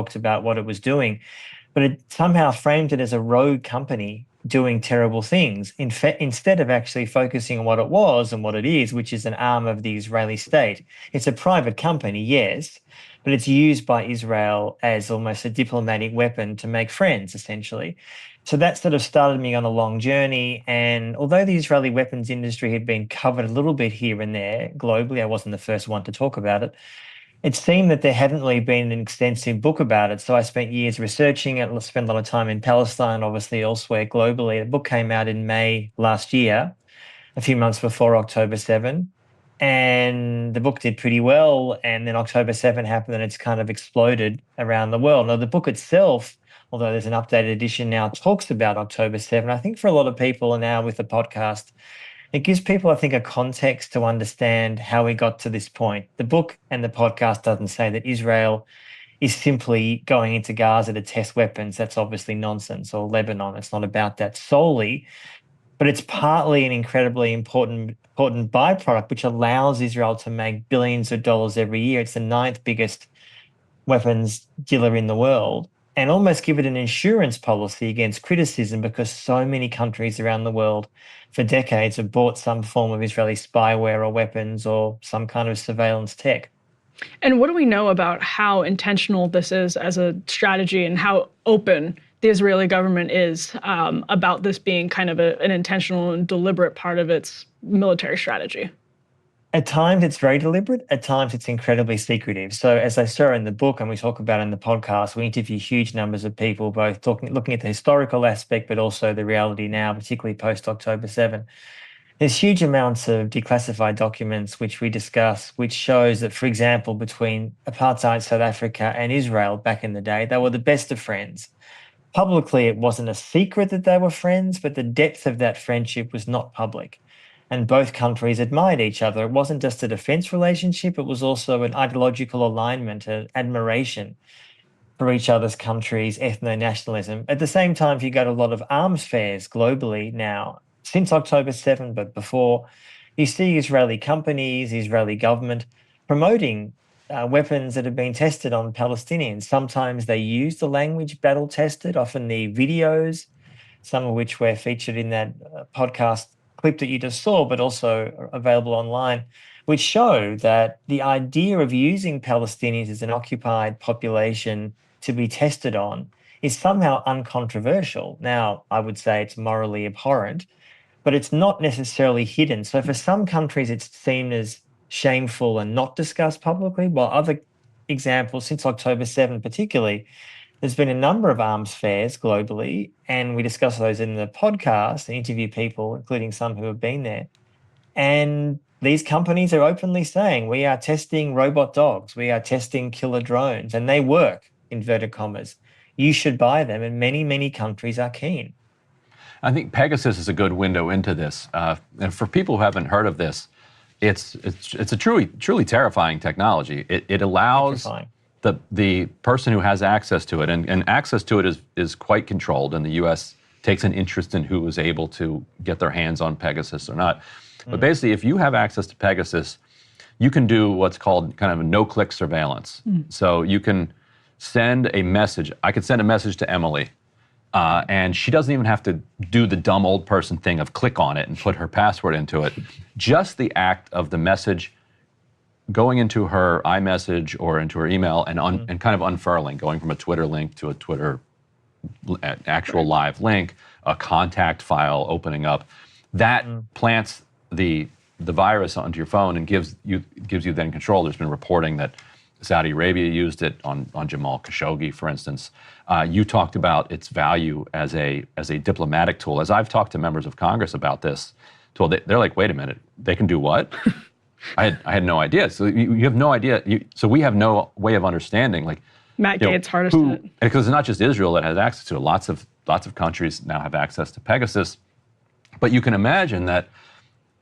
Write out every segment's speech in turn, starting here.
talked about what it was doing, but it somehow framed it as a rogue company doing terrible things instead of actually focusing on what it was and what it is, which is an arm of the Israeli state. It's a private company, yes, but it's used by Israel as almost a diplomatic weapon to make friends, essentially. So that sort of started me on a long journey. And although the Israeli weapons industry had been covered a little bit here and there globally, I wasn't the first one to talk about it. It seemed that there hadn't really been an extensive book about it. So I spent years researching it, spent a lot of time in Palestine, obviously elsewhere globally. The book came out in May last year, a few months before October 7. And the book did pretty well. And then October 7 happened and it's kind of exploded around the world. Now, the book itself, although there's an updated edition now, talks about October 7. I think for a lot of people and now with the podcast, it gives people, I think, a context to understand how we got to this point. The book and the podcast doesn't say that Israel is simply going into Gaza to test weapons. That's obviously nonsense, or Lebanon. It's not about that solely, but it's partly an incredibly important byproduct, which allows Israel to make billions of dollars every year. It's the ninth biggest weapons dealer in the world, and almost give it an insurance policy against criticism, because so many countries around the world for decades have bought some form of Israeli spyware or weapons or some kind of surveillance tech. And what do we know about how intentional this is as a strategy and how open the Israeli government is about this being kind of an intentional and deliberate part of its military strategy? At times it's very deliberate, at times it's incredibly secretive. So as I show in the book and we talk about in the podcast, we interview huge numbers of people, both looking at the historical aspect, but also the reality now, particularly post-October 7. There's huge amounts of declassified documents which we discuss, which shows that, for example, between apartheid South Africa and Israel back in the day, they were the best of friends. Publicly, it wasn't a secret that they were friends, but the depth of that friendship was not public. And both countries admired each other. It wasn't just a defense relationship, it was also an ideological alignment, an admiration for each other's countries, ethno-nationalism. At the same time, if you go to a lot of arms fairs globally now, since October 7, but before, you see Israeli companies, Israeli government promoting weapons that have been tested on Palestinians. Sometimes they use the language battle tested, often the videos, some of which were featured in that podcast clip that you just saw, but also available online, which show that the idea of using Palestinians as an occupied population to be tested on is somehow uncontroversial. Now, I would say it's morally abhorrent, but it's not necessarily hidden. So for some countries, it's seen as shameful and not discussed publicly, while other examples, since October 7 particularly, there's been a number of arms fairs globally, and we discuss those in the podcast and interview people, including some who have been there. And these companies are openly saying, we are testing robot dogs, we are testing killer drones, and they work, inverted commas. You should buy them, and many, many countries are keen. I think Pegasus is a good window into this. And for people who haven't heard of this, it's a truly terrifying technology. It allows the person who has access to it, and access to it is quite controlled, and the U.S. takes an interest in who is able to get their hands on Pegasus or not. But basically, if you have access to Pegasus, you can do what's called kind of a no-click surveillance. So you can send a message. I could send a message to Emily, and she doesn't even have to do the dumb old person thing of click on it and put her password into it. Just the act of the message going into her iMessage or into her email and kind of unfurling, going from a Twitter link to a Twitter actual live link, a contact file opening up, that plants the virus onto your phone and gives you then control. There's been reporting that Saudi Arabia used it on Jamal Khashoggi, for instance. You talked about its value as a diplomatic tool. As I've talked to members of Congress about this tool, they're like, wait a minute, they can do what? I had no idea. So you have no idea. So we have no way of understanding, like, Matt Gaetz hardest it. Because it's not just Israel that has access to it. Lots of countries now have access to Pegasus. But you can imagine that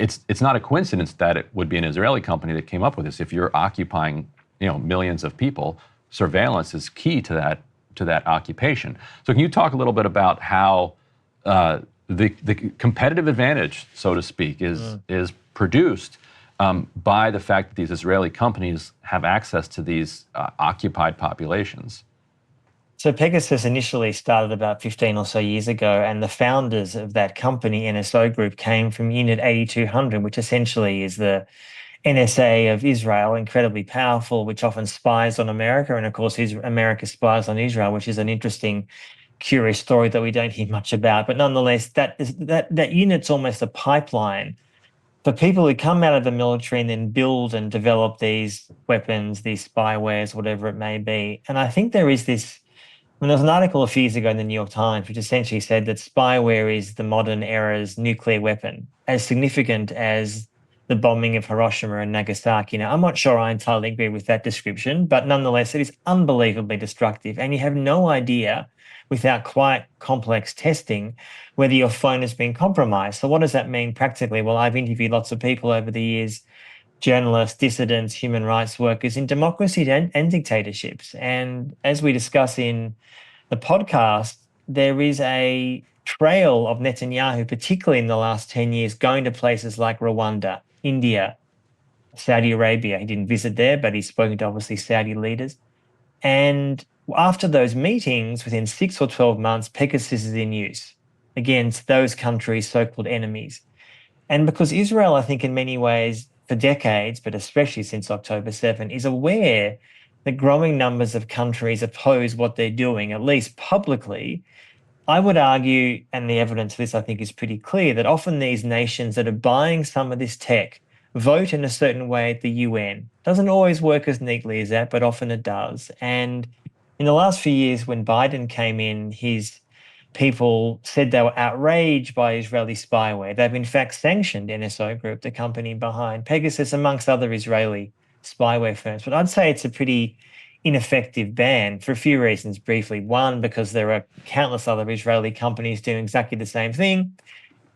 it's not a coincidence that it would be an Israeli company that came up with this. If you're occupying, millions of people, surveillance is key to that occupation. So can you talk a little bit about how the competitive advantage, so to speak, is produced by the fact that these Israeli companies have access to these occupied populations? So Pegasus initially started about 15 or so years ago, and the founders of that company, NSO Group, came from Unit 8200, which essentially is the NSA of Israel, incredibly powerful, which often spies on America. And of course, America spies on Israel, which is an interesting, curious story that we don't hear much about. But nonetheless, that unit's almost a pipeline for people who come out of the military and then build and develop these weapons, these spywares, whatever it may be. And I think there is this. There was an article a few years ago in the New York Times which essentially said that spyware is the modern era's nuclear weapon, as significant as the bombing of Hiroshima and Nagasaki. Now, I'm not sure I entirely agree with that description, but nonetheless, it is unbelievably destructive. And you have no idea, without quite complex testing, whether your phone has been compromised. So what does that mean practically? Well, I've interviewed lots of people over the years, journalists, dissidents, human rights workers in democracies and dictatorships. And as we discuss in the podcast, there is a trail of Netanyahu, particularly in the last 10 years, going to places like Rwanda, India, Saudi Arabia. He didn't visit there, but he's spoken to obviously Saudi leaders. And after those meetings, within 6 or 12 months, Pegasus is in use against those countries' so-called enemies. And because Israel, I think, in many ways, for decades, but especially since October 7, is aware that growing numbers of countries oppose what they're doing, at least publicly, I would argue, and the evidence for this, I think, is pretty clear, that often these nations that are buying some of this tech vote in a certain way at the UN. Doesn't always work as neatly as that, but often it does. And in the last few years, when Biden came in, his people said they were outraged by Israeli spyware. They've in fact sanctioned NSO Group, the company behind Pegasus, amongst other Israeli spyware firms. But I'd say it's a pretty ineffective ban for a few reasons briefly. One, because there are countless other Israeli companies doing exactly the same thing.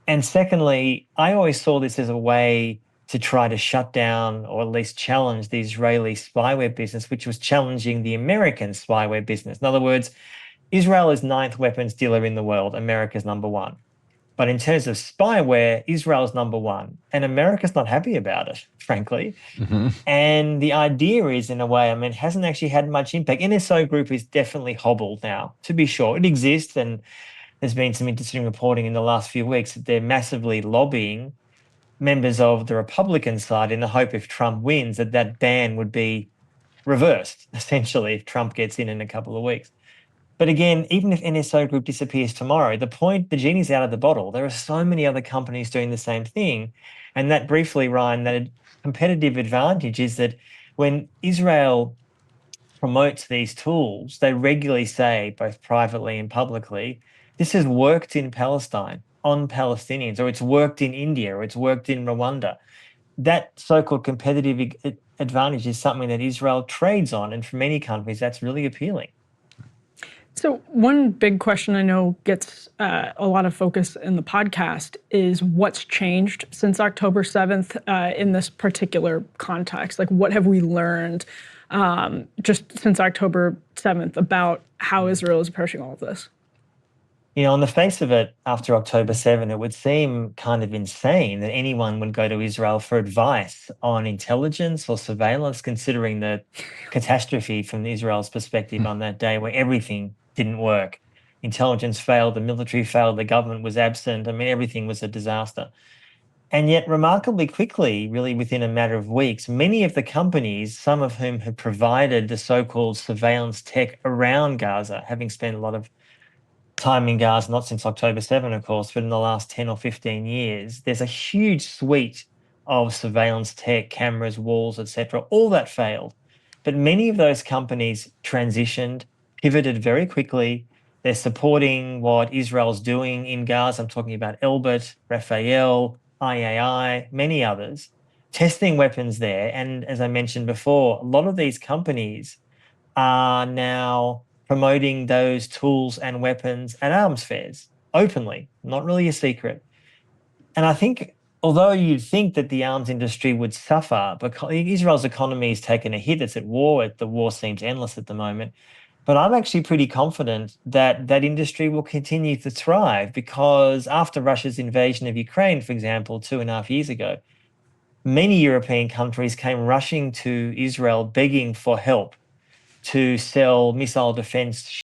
And secondly, I always saw this as a way to try to shut down or at least challenge the Israeli spyware business, which was challenging the American spyware business. In other words, Israel is ninth weapons dealer in the world. America's number one. But in terms of spyware, Israel's number one. And America's not happy about it, frankly. Mm-hmm. And the idea is, in a way, I mean, it hasn't actually had much impact. NSO Group is definitely hobbled now, to be sure. It exists, and there's been some interesting reporting in the last few weeks that they're massively lobbying members of the Republican side in the hope if Trump wins, that ban would be reversed, essentially, if Trump gets in a couple of weeks. But again, even if NSO Group disappears tomorrow, the genie's out of the bottle. There are so many other companies doing the same thing. And that briefly, Ryan, that competitive advantage is that when Israel promotes these tools, they regularly say, both privately and publicly, this has worked in Palestine on Palestinians, or it's worked in India, or it's worked in Rwanda. That so-called competitive advantage is something that Israel trades on. And for many countries, that's really appealing. So one big question I know gets a lot of focus in the podcast is what's changed since October 7th in this particular context? Like, what have we learned just since October 7th about how Israel is approaching all of this? You know, on the face of it, after October 7, it would seem kind of insane that anyone would go to Israel for advice on intelligence or surveillance, considering the catastrophe from Israel's perspective on that day where everything didn't work. Intelligence failed, the military failed, the government was absent. I mean, everything was a disaster. And yet, remarkably quickly, really within a matter of weeks, many of the companies, some of whom had provided the so-called surveillance tech around Gaza, having spent a lot of time in Gaza, not since October 7, of course, but in the last 10 or 15 years, there's a huge suite of surveillance tech, cameras, walls, etc. All that failed. But many of those companies transitioned, pivoted very quickly. They're supporting what Israel's doing in Gaza. I'm talking about Elbit, Rafael, IAI, many others, testing weapons there. And as I mentioned before, a lot of these companies are now promoting those tools and weapons at arms fairs openly, not really a secret. And I think, although you'd think that the arms industry would suffer, because Israel's economy has taken a hit, it's at war, the war seems endless at the moment. But I'm actually pretty confident that that industry will continue to thrive, because after Russia's invasion of Ukraine, for example, 2.5 years ago, many European countries came rushing to Israel begging for help to sell missile defense